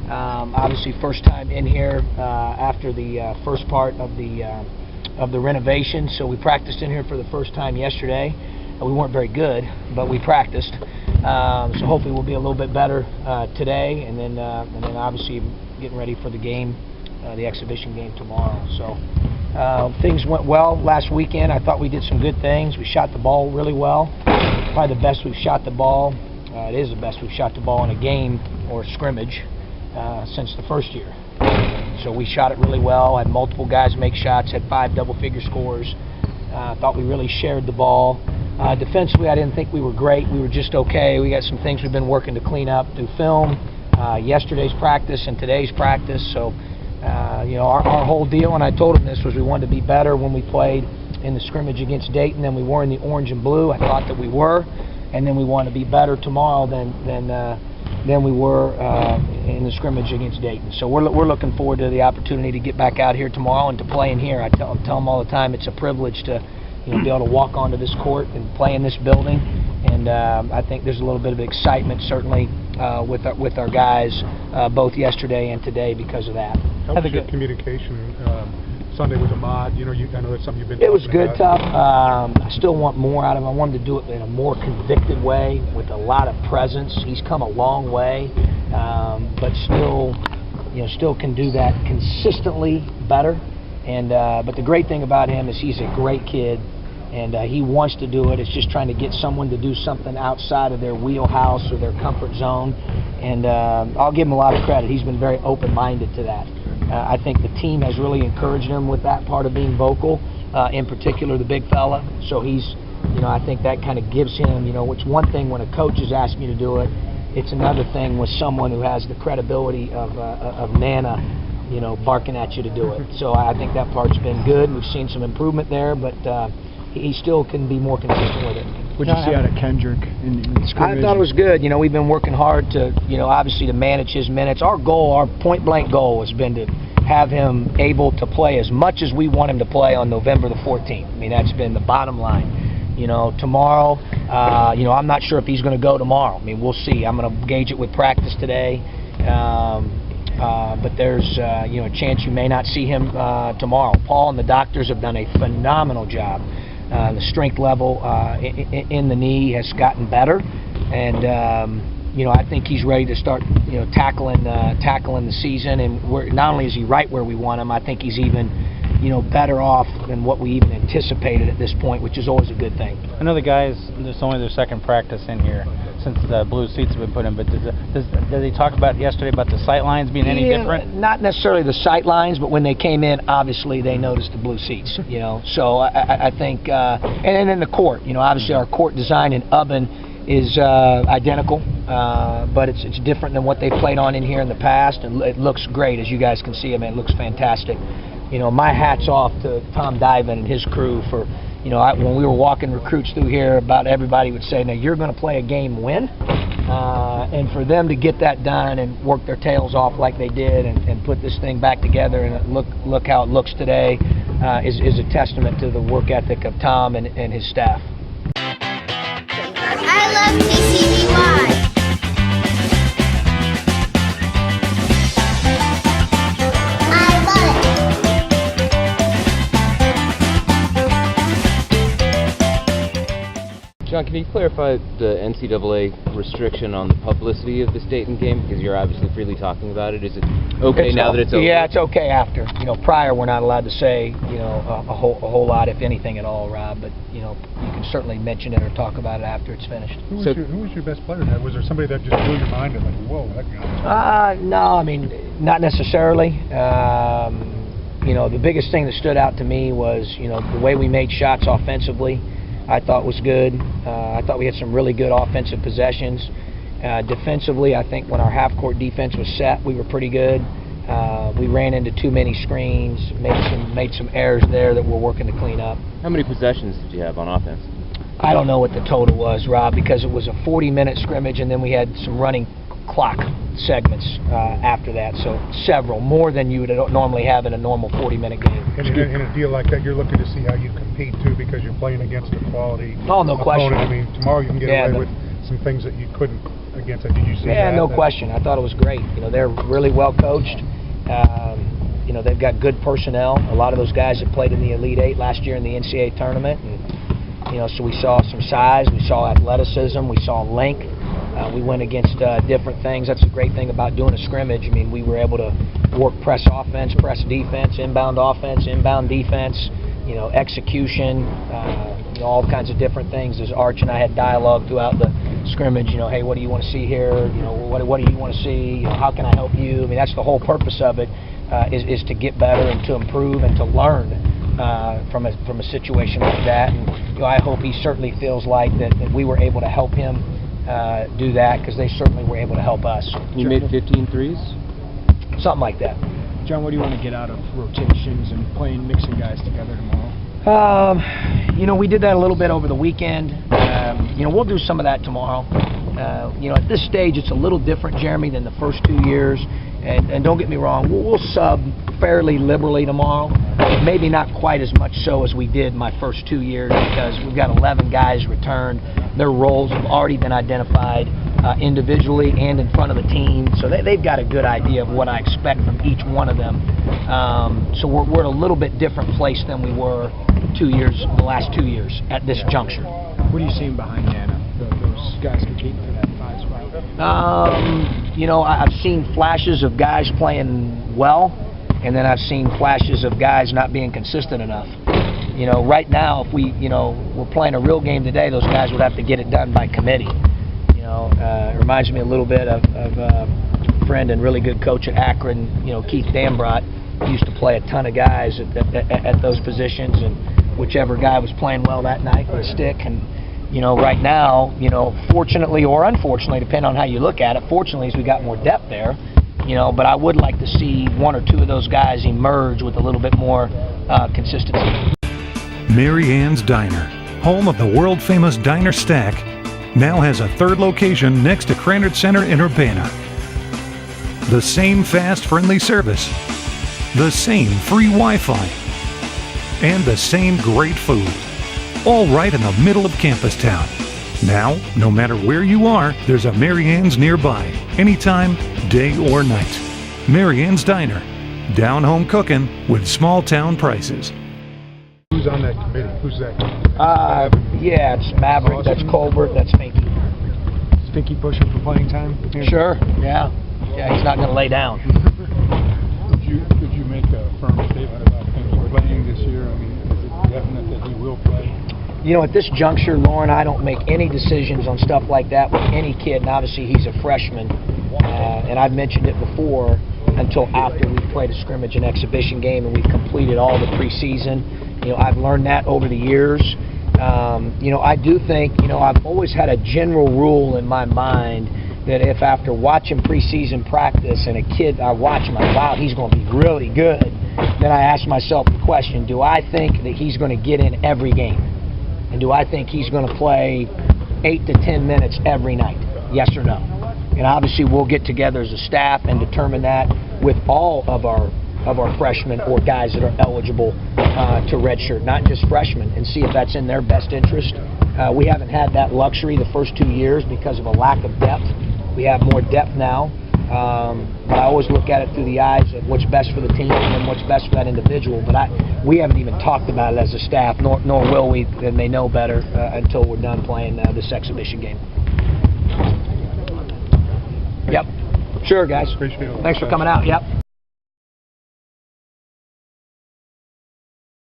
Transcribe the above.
Obviously, first time in here after the first part of the renovation. So we practiced in here for the first time yesterday. We weren't very good, but we practiced. So hopefully we'll be a little bit better today, and then obviously getting ready for the game, the exhibition game tomorrow. So things went well last weekend. I thought we did some good things. We shot the ball really well. Probably the best we've shot the ball. It is the best we've shot the ball in a game or scrimmage since the first year. So we shot it really well. Had multiple guys make shots. Had 5 double-figure scores. Thought we really shared the ball. Defensively, I didn't think we were great. We were just okay. We got some things we've been working to clean up through film, yesterday's practice and today's practice. So, you know, our whole deal, and I told him this, was we wanted to be better when we played in the scrimmage against Dayton than we were in the orange and blue. I thought that we were, and then we want to be better tomorrow than we were in the scrimmage against Dayton. So we're looking forward to the opportunity to get back out here tomorrow and to play in here. I tell them all the time it's a privilege to, you know, be able to walk onto this court and play in this building, and I think there's a little bit of excitement certainly with our guys both yesterday and today because of that. How was your communication Sunday with Ahmad? You know, I know that's something you've been It was good, about. tough. I still want more out of him. I wanted to do it in a more convicted way with a lot of presence. He's come a long way, but still, you know, still can do that consistently better. And but the great thing about him is he's a great kid, and he wants to do it. It's just trying to get someone to do something outside of their wheelhouse or their comfort zone. And I'll give him a lot of credit. He's been very open-minded to that. I think the team has really encouraged him with that part of being vocal, in particular the big fella. So he's, you know, I think that kind of gives him, you know, it's one thing when a coach is asking you to do it. It's another thing with someone who has the credibility of Nana, you know, barking at you to do it. So I think that part's been good. We've seen some improvement there, but he still can be more consistent with it. What did you see out of Kendrick in scrimmage? I thought it was good. You know, we've been working hard to, you know, obviously to manage his minutes. Our goal, our point-blank goal has been to have him able to play as much as we want him to play on November the 14th. I mean, that's been the bottom line. You know, tomorrow, you know, I'm not sure if he's going to go tomorrow. I mean, we'll see. I'm going to gauge it with practice today. But there's, you know, a chance you may not see him tomorrow. Paul and the doctors have done a phenomenal job. The strength level in the knee has gotten better, and you know, I think he's ready to start, you know, tackling the season. And not only is he right where we want him, I think he's even, you know, better off than what we even anticipated at this point, which is always a good thing. I know the guys, it's only their second practice in here since the blue seats have been put in, but did they talk about yesterday about the sight lines being any different? Not necessarily the sight lines, but when they came in, obviously they noticed the blue seats, you know. So I think, and then the court, you know, obviously our court design in Ubben is identical, but it's different than what they've played on in here in the past, and it looks great, as you guys can see. I mean, it looks fantastic. You know, my hat's off to Tom Diven and his crew for, you know, when we were walking recruits through here, about everybody would say, now you're going to play a game win, and for them to get that done and work their tails off like they did and put this thing back together and look how it looks today is a testament to the work ethic of Tom and his staff. I love TCBY. John, can you clarify the NCAA restriction on the publicity of this Dayton game? Because you're obviously freely talking about it. Is it okay now that it's over? Yeah, it's okay after. You know, prior we're not allowed to say, you know, a whole lot, if anything at all, Rob. But, you know, you can certainly mention it or talk about it after it's finished. Who was your best player? Was there somebody that just blew your mind and like, whoa, that guy? No, I mean, not necessarily. You know, the biggest thing that stood out to me was, you know, the way we made shots offensively. I thought was good. I thought we had some really good offensive possessions. Defensively, I think when our half-court defense was set, we were pretty good. We ran into too many screens, made some errors there that we're working to clean up. How many possessions did you have on offense? I don't know what the total was, Rob, because it was a 40-minute scrimmage, and then we had some running clock segments after that, so several, more than you would normally have in a normal 40-minute game. And in a deal like that, you're looking to see how you compete, too, because you're playing against a quality no opponent. question. I mean, tomorrow you can get away with some things that you couldn't against that? Did you see Yeah, that? no question. I thought it was great. You know, they're really well coached. You know, they've got good personnel. A lot of those guys have played in the Elite Eight last year in the NCAA tournament. And, you know, so we saw some size, we saw athleticism, we saw length. We went against different things. That's the great thing about doing a scrimmage. I mean, we were able to work press offense, press defense, inbound offense, inbound defense, you know, execution, you know, all kinds of different things. As Arch and I had dialogue throughout the scrimmage, you know, hey, what do you want to see here? You know, what do you want to see? You know, how can I help you? I mean, that's the whole purpose of it, is to get better and to improve and to learn from a situation like that. And, you know, I hope he certainly feels like that we were able to help him do that, because they certainly were able to help us. You made 15 threes? Something like that. John, what do you want to get out of rotations and mixing guys together tomorrow? You know, we did that a little bit over the weekend. You know, we'll do some of that tomorrow. You know, at this stage, it's a little different, Jeremy, than the first 2 years. And don't get me wrong, we'll sub fairly liberally tomorrow. Maybe not quite as much so as we did my first 2 years, because we've got 11 guys returned. Their roles have already been identified individually and in front of the team. So they've got a good idea of what I expect from each one of them. So we're at a little bit different place than we were the last 2 years at this juncture. What are you seeing behind Nana? Those guys competing for that 5 spot? You know, I've seen flashes of guys playing well, and then I've seen flashes of guys not being consistent enough. You know, right now, if we're playing a real game today, those guys would have to get it done by committee. You know, it reminds me a little bit of a friend and really good coach at Akron, you know, Keith Dambrot. He used to play a ton of guys at those positions, and whichever guy was playing well that night would stick. And you know, right now, you know, fortunately or unfortunately, depending on how you look at it, fortunately is we got more depth there. You know, but I would like to see 1 or 2 of those guys emerge with a little bit more consistency. Mary Ann's Diner, home of the world-famous Diner Stack, now has a 3rd location next to Cranard Center in Urbana. The same fast, friendly service, the same free Wi-Fi, and the same great food, all right in the middle of campus town. Now, no matter where you are, there's a Mary Ann's nearby, anytime, day or night. Mary Ann's Diner, down home cooking with small town prices. Who's on that committee? Who's that? Yeah, it's Maverick, that's Colbert, that's Finke. Is Finke pushing for playing time? Sure, yeah. Yeah, he's not going to lay down. Did you make a firm statement about Finke playing this year? I mean, is it definite that he will play? You know, at this juncture, Lauren, I don't make any decisions on stuff like that with any kid, and obviously he's a freshman, and I've mentioned it before, until after we've played a scrimmage and exhibition game and we've completed all the preseason. You know, I've learned that over the years. You know, I do think, you know, I've always had a general rule in my mind that if after watching preseason practice and a kid, I watch him, like, wow, he's going to be really good, then I ask myself the question, do I think that he's going to get in every game? And do I think he's going to play 8 to 10 minutes every night? Yes or no? And obviously we'll get together as a staff and determine that with all of our freshmen or guys that are eligible to redshirt, not just freshmen, and see if that's in their best interest. We haven't had that luxury the first 2 years because of a lack of depth. We have more depth now, but I always look at it through the eyes of what's best for the team and what's best for that individual. But we haven't even talked about it as a staff, nor will we, and they know better until we're done playing this exhibition game. Yep. Sure, guys. Appreciate it. Thanks for coming out. Yep.